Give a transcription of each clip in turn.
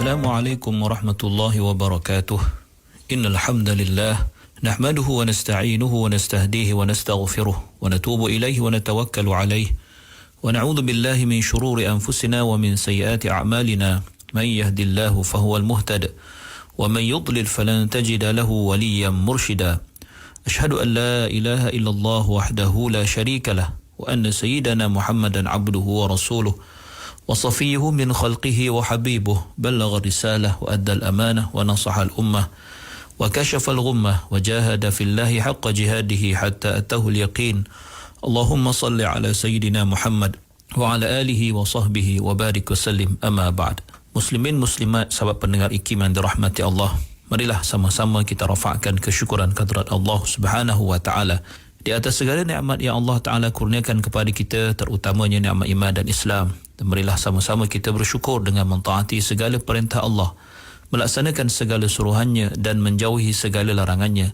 Assalamualaikum warahmatullahi wabarakatuh. Innal hamdalillah nahmaduhu wa nasta'inuhu wa nastahdihi wa nastaghfiruh wa natubu ilaihi wa natawakkalu alaihi wa na'udzu billahi min shururi anfusina wa min sayyiati a'malina. Man yahdihillahu fahuwal muhtad wa man yudlil falan tajida lahu waliyyan murshida. Ashhadu an la ilaha illallah wahdahu la syarika lah wa anna sayyidana Muhammadan abduhu wa rasuluh وصفيه من خلقه وحبيبه بلغ الرسالة وأدى الأمانة ونصح الأمة وكشف الغمة وجاهد في الله حق جهاده حتى أتاه اليقين. اللهم صل على سيدنا محمد وعلى آله وصحبه وبارك وسلم. أما بعد. Muslimin muslimat, sahabat pendengar IKIM yang dirahmati Allah, marilah sama-sama kita rafa'kan kesyukuran kehadrat Allah Subhanahu wa taala di atas segala nikmat yang Allah Ta'ala kurniakan kepada kita, terutamanya nikmat iman dan Islam. Dan marilah sama-sama kita bersyukur dengan mentaati segala perintah Allah, melaksanakan segala suruhannya dan menjauhi segala larangannya.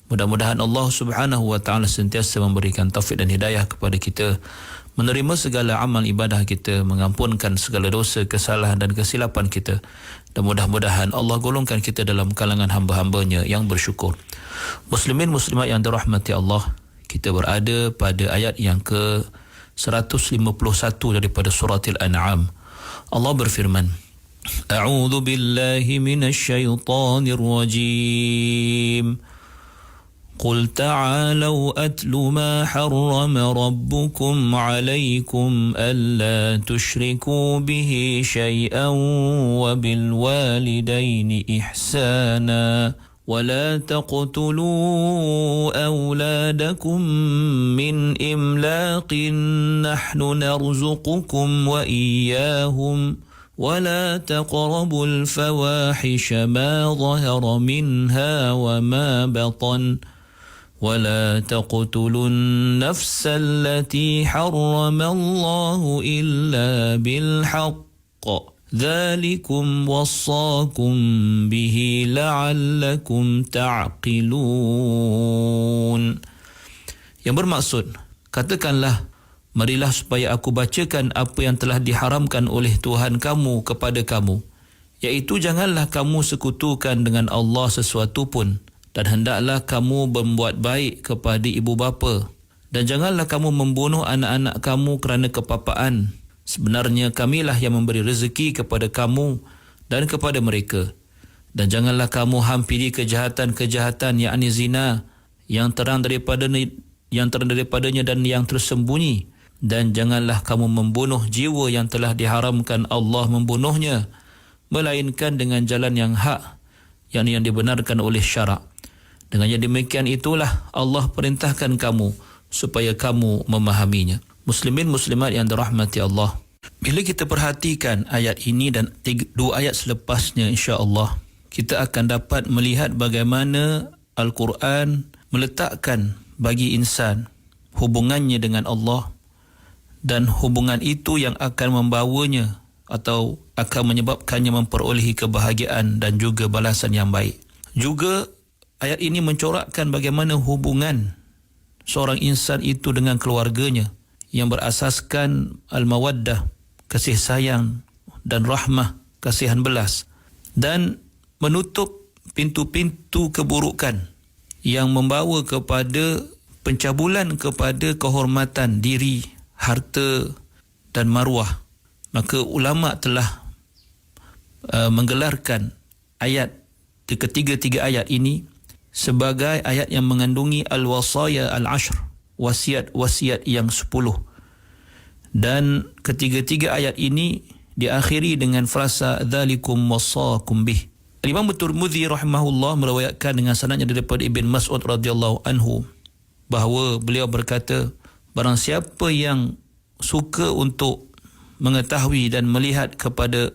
Mudah-mudahan Allah Subhanahu wa Ta'ala sentiasa memberikan taufik dan hidayah kepada kita, menerima segala amal ibadah kita, mengampunkan segala dosa, kesalahan dan kesilapan kita, dan mudah-mudahan Allah golongkan kita dalam kalangan hamba-hambanya yang bersyukur. Muslimin muslimat yang dirahmati Allah, kita berada pada ayat yang ke-151 daripada surah Al-An'am. Allah berfirman, A'udzu billahi minasy syaithanir rajim. Qul ta'alu atlu ma harrama rabbukum 'alaykum alla tusyriku bihi syai'an wa bil walidayni ihsana. ولا تقتلوا أولادكم من إملاق نحن نرزقكم وإياهم ولا تقربوا الفواحش ما ظهر منها وما بطن ولا تقتلوا النفس التي حرم الله إلا بالحق ذلكم وصاكم به لعلكم تعقلون. Yang bermaksud, katakanlah, marilah supaya aku bacakan apa yang telah diharamkan oleh Tuhan kamu kepada kamu, iaitu janganlah kamu sekutukan dengan Allah sesuatu pun, dan hendaklah kamu berbuat baik kepada ibu bapa, dan janganlah kamu membunuh anak-anak kamu kerana kepapaan. Sebenarnya kamilah yang memberi rezeki kepada kamu dan kepada mereka. Dan janganlah kamu hampiri kejahatan-kejahatan, yakni zina, yang terang daripadanya dan yang tersembunyi. Dan janganlah kamu membunuh jiwa yang telah diharamkan Allah membunuhnya, melainkan dengan jalan yang hak, yakni yang dibenarkan oleh syarak. Dengan yang demikian itulah Allah perintahkan kamu supaya kamu memahaminya. Muslimin muslimat yang dirahmati Allah, bila kita perhatikan ayat ini dan dua ayat selepasnya, insya-Allah kita akan dapat melihat bagaimana Al-Quran meletakkan bagi insan hubungannya dengan Allah, dan hubungan itu yang akan membawanya atau akan menyebabkannya memperolehi kebahagiaan dan juga balasan yang baik. Juga ayat ini mencorakkan bagaimana hubungan seorang insan itu dengan keluarganya, yang berasaskan al-mawaddah, kasih sayang, dan rahmah, kasihan belas, dan menutup pintu-pintu keburukan yang membawa kepada pencabulan kepada kehormatan diri, harta dan maruah. Maka ulama telah menggelarkan ayat ketiga-tiga ayat ini sebagai ayat yang mengandungi al-wasaya al-ashr, wasiat-wasiat yang 10. Dan ketiga-tiga ayat ini diakhiri dengan frasa dzalikum wasaakum bih. Imam Tirmidzi rahimahullah meriwayatkan dengan sanadnya daripada Ibn Mas'ud radhiyallahu anhu bahawa beliau berkata, barang siapa yang suka untuk mengetahui dan melihat kepada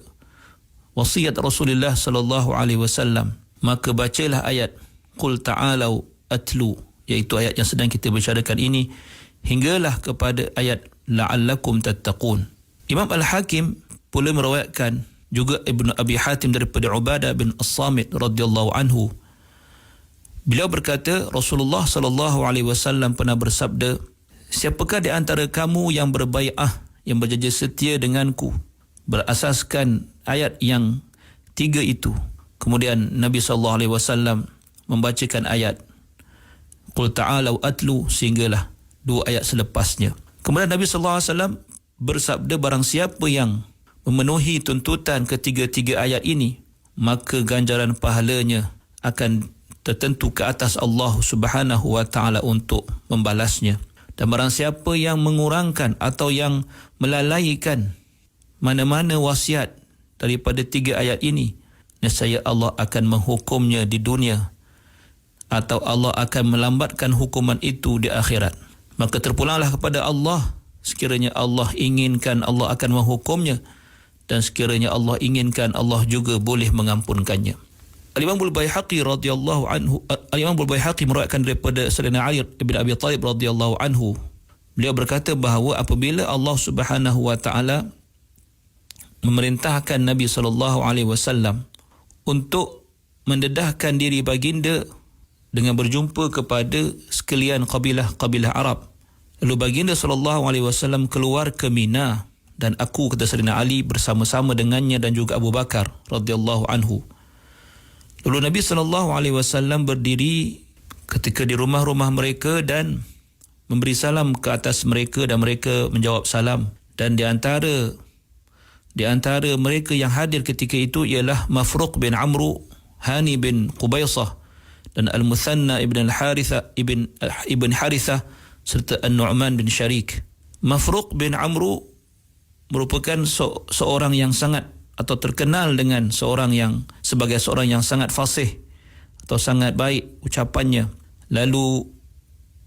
wasiat Rasulullah sallallahu alaihi wasallam, maka bacalah ayat Qul ta'alu atlu, iaitu ayat yang sedang kita bicarakan ini, hinggalah kepada ayat la'allakum tattaqun. Imam Al-Hakim pula meriwayatkan, juga Ibnu Abi Hatim daripada Ubadah bin As-Samit radhiyallahu anhu, beliau berkata Rasulullah sallallahu alaihi wasallam pernah bersabda, siapakah di antara kamu yang berbai'ah, yang berjanji setia denganku berasaskan ayat yang tiga itu. Kemudian Nabi SAW membacakan ayat Qul ta'alau atlu sehinggalah 2 ayat selepasnya. Kemudian Nabi SAW bersabda, barang siapa yang memenuhi tuntutan ketiga-tiga ayat ini, maka ganjaran pahalanya akan tertentu ke atas Allah Subhanahu wa taala untuk membalasnya. Dan barang siapa yang mengurangkan atau yang melalaikan mana-mana wasiat daripada 3 ayat ini, nescaya Allah akan menghukumnya di dunia atau Allah akan melambatkan hukuman itu di akhirat. Maka terpulanglah kepada Allah. Sekiranya Allah inginkan, Allah akan menghukumnya, dan sekiranya Allah inginkan, Allah juga boleh mengampunkannya. Al-Imam Al-Baihaqi radhiyallahu anhu, Al-Imam Al-Baihaqi meriwayatkan daripada Sayyidina Ali bin Abi Thalib radhiyallahu anhu. Beliau berkata bahawa apabila Allah Subhanahu wa taala memerintahkan Nabi sallallahu alaihi wasallam untuk mendedahkan diri baginda dengan berjumpa kepada sekalian kabilah Arab. Lalu baginda sallallahu alaihi wasallam keluar ke Mina, dan aku, kata Sayyidina Ali, bersama-sama dengannya dan juga Abu Bakar radhiyallahu anhu. Lalu Nabi sallallahu alaihi wasallam berdiri ketika di rumah-rumah mereka dan memberi salam ke atas mereka, dan mereka menjawab salam. Dan di antara mereka yang hadir ketika itu ialah Mafruq bin Amru, Hani bin Qubaisah, dan Al-Muthanna ibn Al-Harithah ibn Harithah, serta An-Nu'man bin Syarik. Mafruq bin Amru merupakan seorang yang sangat atau terkenal dengan sebagai seorang yang sangat fasih atau sangat baik ucapannya. Lalu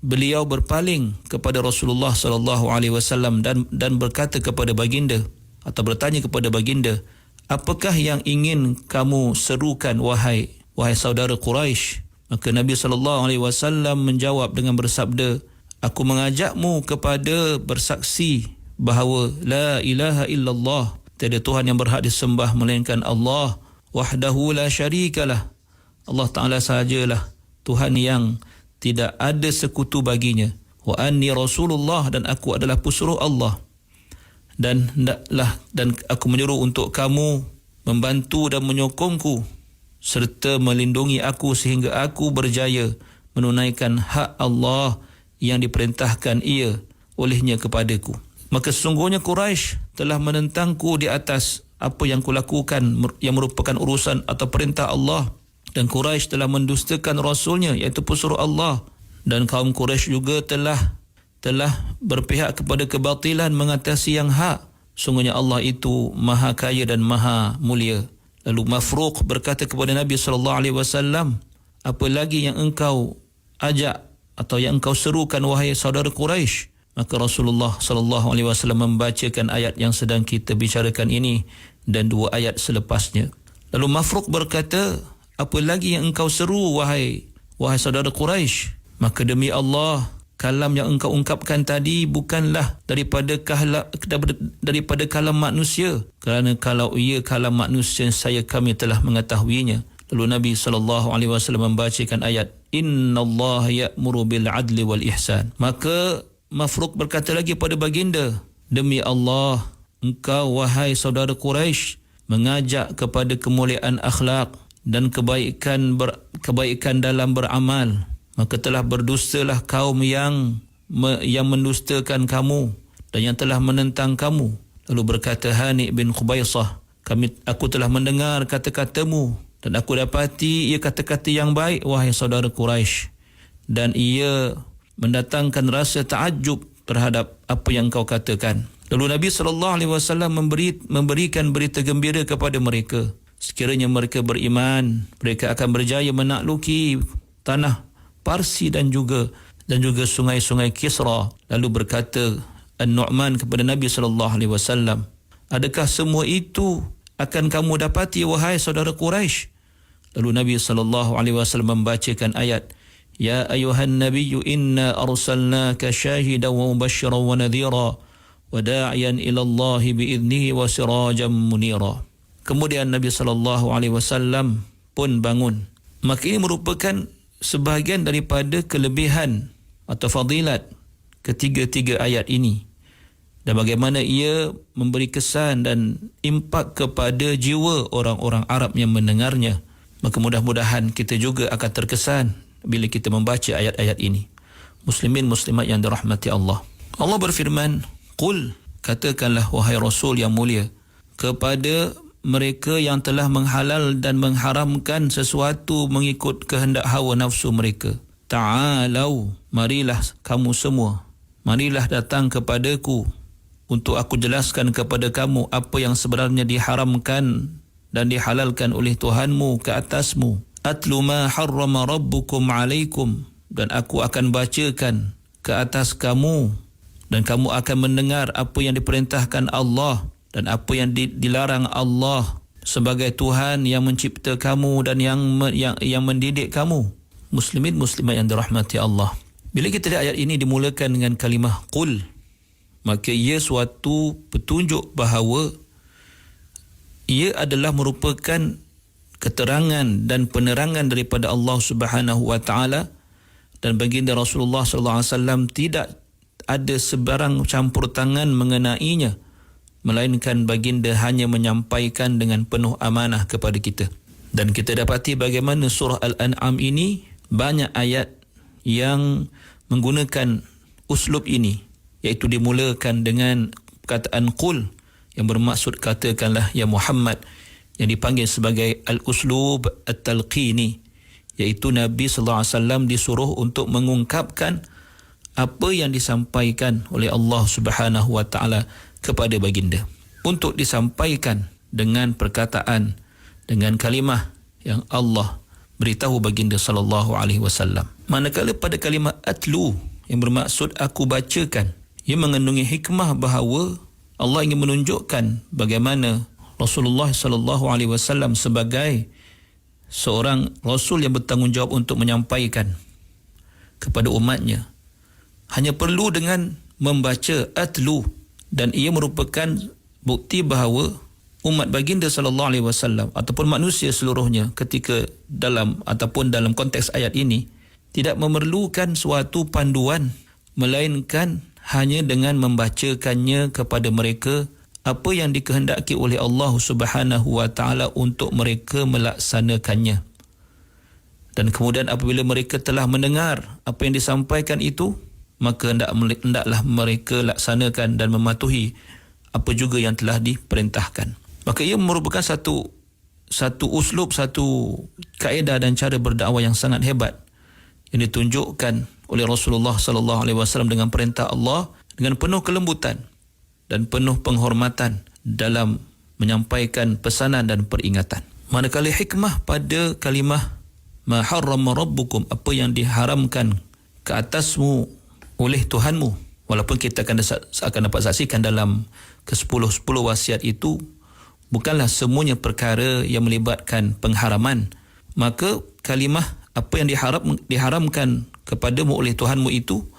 beliau berpaling kepada Rasulullah sallallahu alaihi wasallam dan berkata kepada baginda atau bertanya kepada baginda, apakah yang ingin kamu serukan wahai saudara Quraisy? Maka Nabi sallallahu alaihi wasallam menjawab dengan bersabda, aku mengajakmu kepada bersaksi bahawa la ilaha illallah, tiada Tuhan yang berhak disembah melainkan Allah, wahdahu la syarikalah, Allah Ta'ala sahajalah Tuhan yang tidak ada sekutu baginya, wa anni Rasulullah, dan aku adalah pesuruh Allah, dan aku menyuruh untuk kamu membantu dan menyokongku serta melindungi aku sehingga aku berjaya menunaikan hak Allah yang diperintahkan ia olehnya kepadaku. Maka sesungguhnya Quraisy telah menentangku di atas apa yang kulakukan yang merupakan urusan atau perintah Allah, dan Quraisy telah mendustakan Rasulnya iaitu pesuruh Allah, dan kaum Quraisy juga telah berpihak kepada kebatilan mengatasi yang hak. Sungguhnya Allah itu maha kaya dan maha mulia. Lalu Mafruq berkata kepada Nabi sallallahu alaihi wasallam, apa lagi yang engkau ajak atau yang engkau serukan wahai saudara Quraisy? Maka Rasulullah sallallahu alaihi wasallam membacakan ayat yang sedang kita bicarakan ini dan 2 ayat selepasnya. Lalu Mafruq berkata, apa lagi yang engkau seru wahai saudara Quraisy? Maka demi Allah, kalam yang engkau ungkapkan tadi bukanlah daripada kalam manusia, kerana kalau ia kalam manusia kami telah mengetahuinya. Lalu Nabi SAW membacakan ayat innallaha ya'muru bil adli wal ihsan. Maka Mafruq berkata lagi pada baginda, demi Allah, engkau wahai saudara Quraisy mengajak kepada kemuliaan akhlak dan kebaikan dalam beramal, maka telah berdustalah kaum yang mendustakan kamu dan yang telah menentang kamu. Lalu berkata Hani bin Qubaisah, aku telah mendengar kata-katamu dan aku dapati ia kata-kata yang baik wahai saudara Quraisy, dan ia mendatangkan rasa takjub terhadap apa yang kau katakan. Lalu Nabi SAW memberikan berita gembira kepada mereka. Sekiranya mereka beriman, mereka akan berjaya menakluki tanah Parsi dan juga sungai-sungai Kisra. Lalu berkata An-Nu'man kepada Nabi SAW, adakah semua itu akan kamu dapati wahai saudara Quraisy? Lalu Nabi SAW membacakan ayat, ya ayuhan nabiyyu inna arsalnaka syahidan wa mubasysyiran wa nadhira wa da'iyan ila Allah bi'idnihi wa sirajan munira. Kemudian Nabi SAW pun bangun. Maka ini merupakan sebahagian daripada kelebihan atau fadilat ketiga-tiga ayat ini. dan bagaimana ia memberi kesan dan impak kepada jiwa orang-orang Arab yang mendengarnya. Maka mudah-mudahan kita juga akan terkesan bila kita membaca ayat-ayat ini. Muslimin muslimat yang dirahmati Allah. Allah berfirman, "Qul," katakanlah wahai Rasul yang mulia, kepada mereka yang telah menghalal dan mengharamkan sesuatu mengikut kehendak hawa nafsu mereka. "Ta'alau," marilah kamu semua, marilah datang kepadaku untuk aku jelaskan kepada kamu apa yang sebenarnya diharamkan dan dihalalkan oleh Tuhanmu ke atasmu. "Atlu ma harrama rabbukum alaikum," dan aku akan bacakan ke atas kamu dan kamu akan mendengar apa yang diperintahkan Allah dan apa yang dilarang Allah sebagai Tuhan yang mencipta kamu dan yang mendidik kamu. Muslimin muslimat yang dirahmati Allah. Bila kita lihat ayat ini dimulakan dengan kalimah qul, maka ia suatu petunjuk bahawa ia adalah merupakan keterangan dan penerangan daripada Allah Subhanahu wa taala, dan baginda Rasulullah sallallahu alaihi wasallam tidak ada sebarang campur tangan mengenainya, melainkan baginda hanya menyampaikan dengan penuh amanah kepada kita. Dan kita dapati bagaimana surah Al-An'am ini banyak ayat yang menggunakan uslub ini, iaitu dimulakan dengan perkataan qul yang bermaksud katakanlah ya Muhammad, yang dipanggil sebagai al-uslub at-talqini, iaitu Nabi sallallahu alaihi wasallam disuruh untuk mengungkapkan apa yang disampaikan oleh Allah Subhanahu wa taala kepada baginda, untuk disampaikan dengan perkataan, dengan kalimah yang Allah beritahu baginda sallallahu alaihi wasallam. Manakala pada kalimah atlu yang bermaksud aku bacakan, ia mengandungi hikmah bahawa Allah ingin menunjukkan bagaimana Rasulullah sallallahu alaihi wasallam sebagai seorang rasul yang bertanggungjawab untuk menyampaikan kepada umatnya hanya perlu dengan membaca atlu, dan ia merupakan bukti bahawa umat baginda sallallahu alaihi wasallam ataupun manusia seluruhnya ketika dalam konteks ayat ini tidak memerlukan suatu panduan, melainkan hanya dengan membacakannya kepada mereka apa yang dikehendaki oleh Allah Subhanahu wa taala untuk mereka melaksanakannya. Dan kemudian apabila mereka telah mendengar apa yang disampaikan itu, maka hendaklah mereka laksanakan dan mematuhi apa juga yang telah diperintahkan. Maka ia merupakan satu uslub, satu kaedah dan cara berdakwah yang sangat hebat yang ditunjukkan oleh Rasulullah sallallahu alaihi wasallam dengan perintah Allah dengan penuh kelembutan dan penuh penghormatan dalam menyampaikan pesanan dan peringatan. Manakala hikmah pada kalimah ma harrama rabbukum, apa yang diharamkan ke atasmu oleh Tuhanmu, walaupun kita akan dapat saksikan dalam ke-10 wasiat itu bukanlah semuanya perkara yang melibatkan pengharaman, maka kalimah apa yang diharamkan kepadamu oleh Tuhanmu itu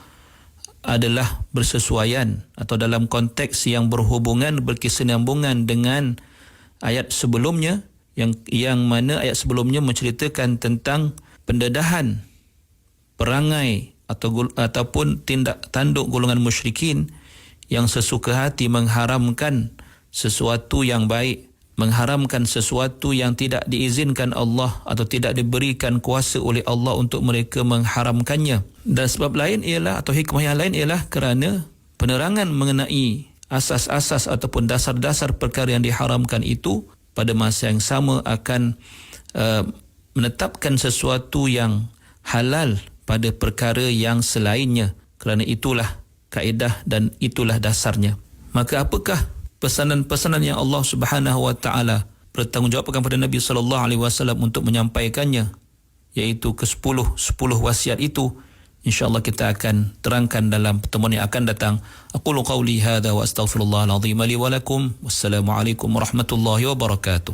adalah bersesuaian atau dalam konteks yang berhubungan, berkesinambungan dengan ayat sebelumnya, yang mana ayat sebelumnya menceritakan tentang pendedahan perangai ataupun tindak tanduk golongan musyrikin yang sesuka hati mengharamkan sesuatu yang baik, mengharamkan sesuatu yang tidak diizinkan Allah atau tidak diberikan kuasa oleh Allah untuk mereka mengharamkannya. Dan sebab lain ialah, atau hikmah yang lain ialah kerana penerangan mengenai asas-asas ataupun dasar-dasar perkara yang diharamkan itu pada masa yang sama akan menetapkan sesuatu yang halal pada perkara yang selainnya. Kerana itulah kaedah dan itulah dasarnya. Maka apakah pesanan-pesanan yang Allah Subhanahu wa taala bertanggungjawabkan kepada Nabi sallallahu alaihi wasallam untuk menyampaikannya, iaitu ke-10 wasiat itu? InsyaAllah kita akan terangkan dalam pertemuan yang akan datang. Aqulu qawli hadha wa astaghfirullahal azim li wa lakum. Wassalamualaikum warahmatullahi wabarakatuh.